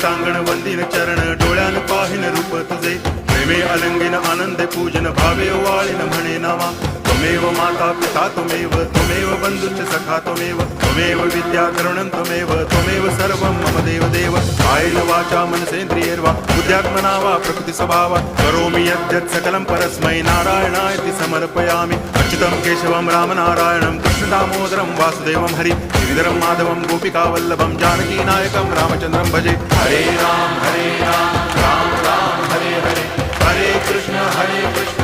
सांगण वंदिन चरण डोळ्यान पाहिन रूप तुझे प्रेमे अलंगिन आनंद पूजन भावे वाळीन म्हणे नामा त्वमेव माता पिता त्वमेव बंधुश्च सखा त्वमेव विद्या तरुणं त्वमेव सर्वं मम देव कायेन वाचा मनसेन्द्रियैर्वा बुद्ध्यात्मना वा प्रकृति स्वभावा करोमि यद्यत् सकलं परस्मै नारायणायति समर्पयामि अच्युतं केशवं रामनारायणं कृष्णदामोदरं वासुदेवं हरि गिरिधरं माधवं गोपिकावल्लभं जानकीनायकं रामचन्द्रं भजे हरे राम राम राम हरे हरे हरे कृष्ण